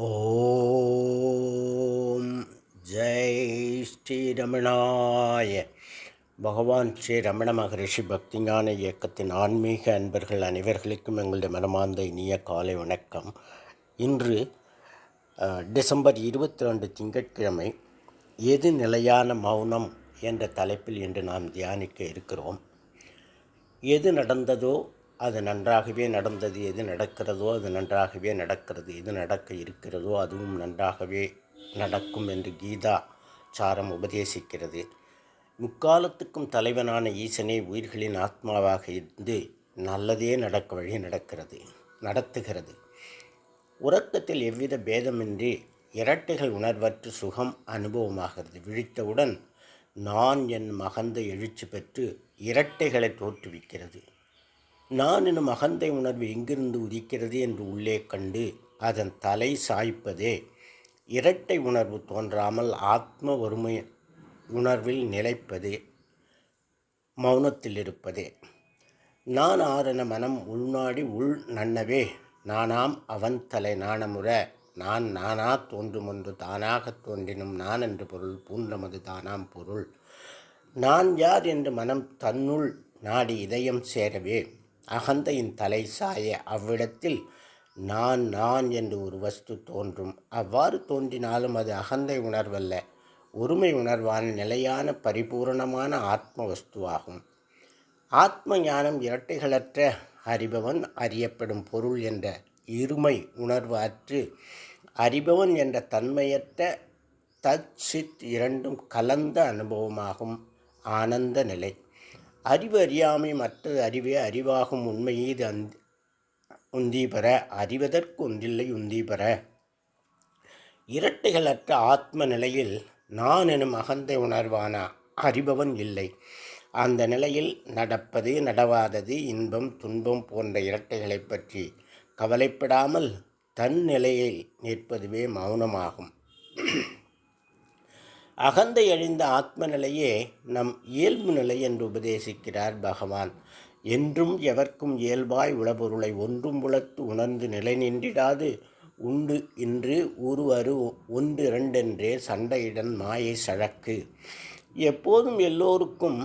ஓம் ஜெய் ஸ்ரீரமணாய. பகவான் ஸ்ரீ ரமண மகரிஷி பக்திஞான இயக்கத்தின் ஆன்மீக அன்பர்கள் அனைவர்களுக்கும் எங்களுடைய மனமார்ந்த இனிய காலை வணக்கம். இன்று டிசம்பர் 22 திங்கட்கிழமை, எது நிலையான மௌனம் என்ற தலைப்பில் இன்று நாம் தியானிக்க இருக்கிறோம். எது நடந்ததோ அது நன்றாகவே நடந்தது, எது நடக்கிறதோ அது நன்றாகவே நடக்கிறது, எது நடக்க இருக்கிறதோ அதுவும் நன்றாகவே நடக்கும் என்று கீதா சாரம் உபதேசிக்கிறது. முக்காலத்துக்கும் தலைவனான ஈசனே உயிர்களின் ஆத்மாவாக இருந்து நல்லதே நடக்க வழி நடத்துகிறது. உறக்கத்தில் எவ்வித பேதமின்றி இரட்டைகள் உணர்வற்று சுகம் அனுபவமாகிறது. விழித்தவுடன் நான் என் மகந்தை எழுச்சி பெற்று இரட்டைகளை தோற்றுவிக்கிறது. நான் எனும் அகந்தை உணர்வு எங்கிருந்து உதிக்கிறது என்று உள்ளே கண்டு அதன் தலை சாய்ப்பதே இரட்டை உணர்வு தோன்றாமல் ஆத்ம ஒருமை உணர்வில் நிலைப்பதே, மௌனத்தில் இருப்பதே. நான் ஆரென மனம் உள்நாடி உள் நன்னவே நானாம் அவன் தலை நாணமுற நான் நானா தோன்றுமொன்று தானாகத் தோன்றினும் நான் என்று பொருள் பூன்றமது தானாம் பொருள். நான் யார் என்று மனம் தன்னுள் நாடி இதயம் சேரவே அகந்தையின் தலை சாய அவ்விடத்தில் நான் நான் என்று ஒரு வஸ்து தோன்றும். அவ்வாறு தோன்றினாலும் அது அகந்தை உணர்வல்ல, ஒருமை உணர்வான நிலையான பரிபூரணமான ஆத்ம வஸ்துவாகும். ஆத்ம ஞானம் இரட்டைகளற்ற அறிபவன் அறியப்படும் பொருள் என்ற இருமை உணர்வு அற்று அறிபவன் என்ற தன்மையற்ற தத் சித் இரண்டும் கலந்த அனுபவமாகும் ஆனந்த நிலை. அறிவு அறியாமை மற்றது அறிவே அறிவாகும் உண்மையீது உந்தீபெற அறிவதற்கு ஒன்றில்லை உந்தீபெற. இரட்டைகளற்ற ஆத்ம நிலையில் நான் எனும் அகந்தை உணர்வான அறிபவன் இல்லை. அந்த நிலையில் நடப்பது நடவாதது இன்பம் துன்பம் போன்ற இரட்டைகளை பற்றி கவலைப்படாமல் தன் நிலையில் நிற்பதுவே மௌனமாகும். அகந்தை அழிந்த ஆத்ம நிலையே நம் இயல்பு நிலை என்று உபதேசிக்கிறார் பகவான். என்றும் எவர்க்கும் இயல்பாய் உளபொருளை ஒன்றும் உளத்து உணர்ந்து நிலை நின்றிடாது உண்டு இன்று உருவரு ஒன்றிரண்டென்றே சண்டையிடன் மாயை சழக்கு. எப்போதும் எல்லோருக்கும்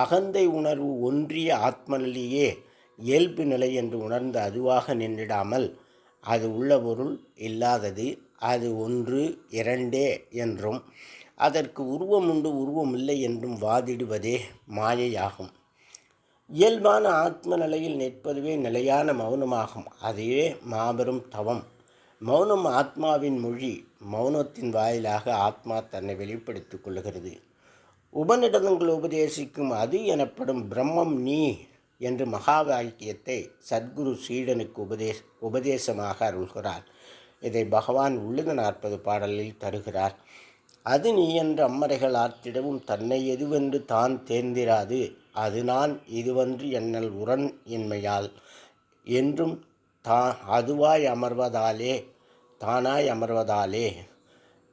அகந்தை உணர்வு ஒன்றிய ஆத்மநிலையே இயல்பு நிலை என்று உணர்ந்து அதுவாக நின்றிடாமல் அது உள்ள பொருள் இல்லாதது, அது ஒன்று இரண்டே என்றும் அதற்கு உருவம் உண்டு உருவம் இல்லை என்றும் வாதிடுவதே மாயையாகும். இயல்பான ஆத்ம நிலையில் நிற்பதுவே நிலையான மௌனமாகும். அதுவே மாபெரும் தவம். மௌனம் ஆத்மாவின் மொழி. மௌனத்தின் வாயிலாக ஆத்மா தன்னை வெளிப்படுத்திக் கொள்கிறது. உபநிடதங்கள் உபதேசிக்கும் அது எனப்படும் பிரம்மம் நீ என்று மகா வாக்கியத்தை சத்குரு சீடனுக்கு உபதேசமாக அருள்கிறார். இதை பகவான் உள்ளது 40 பாடலில் தருகிறார். அது நீ என்று அம்மறைகள் ஆர்த்திடவும் தன்னை எதுவென்று தான் தேர்ந்திராது அது நான் இதுவன்று எண்ணல் உரன் இன்மையால் என்றும் அதுவாய் அமர்வதாலே தானாய் அமர்வதாலே.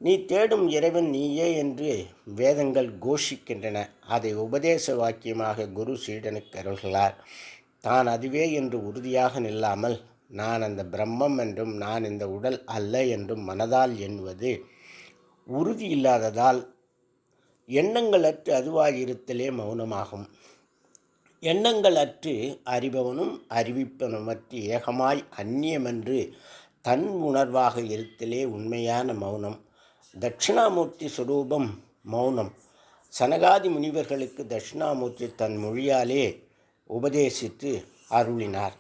நீ தேடும் இறைவன் நீயே என்று வேதங்கள் கோஷிக்கின்றன. அதை உபதேச வாக்கியமாக குரு சீடனுக்கு அருள்கிறார். தான் அதுவே என்று உறுதியாக நில்லாமல் நான் அந்த பிரம்மம் என்றும் நான் இந்த உடல் அல்ல என்றும் மனதால் எண்ணுவது உறுதி இல்லாததால் எண்ணங்கள் அற்று அதுவாயிருத்தலே மௌனமாகும். எண்ணங்கள் அற்று அறிபவனும் அறிவிப்பனுமற்று ஏகமாய் அந்நியமென்று தன் உணர்வாக இருத்தலே உண்மையான மௌனம். தட்சிணாமூர்த்தி சுரூபம் மௌனம். சனகாதி முனிவர்களுக்கு தட்சிணாமூர்த்தி தன் மொழியாலே உபதேசித்து அருளினார்.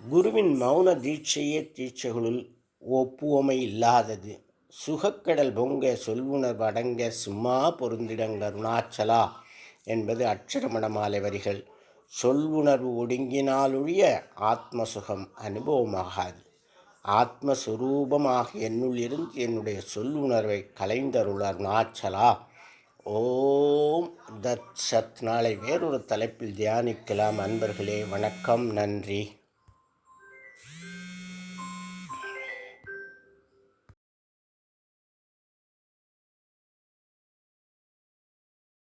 குருவின் மௌன தீட்சையே தீட்சைகளுள் ஒப்புவமை இல்லாதது. சுகக்கடல் பொங்க சொல்வுணர்வு அடங்க சும்மா பொருந்திடங்க அருணாச்சலா என்பது அட்சரமணமாலை வரிகள். சொல்வுணர்வு ஒடுங்கினாலொழிய ஆத்மசுகம் அனுபவமாகாது. ஆத்மஸ்வரூபமாக என்னுள் இருந்து என்னுடைய சொல்லுணர்வை கலைந்தருள் அருணாச்சலா. ஓம் தத் சத். நாளை வேறொரு தலைப்பில் தியானிக்கலாம். அன்பர்களே, வணக்கம், நன்றி.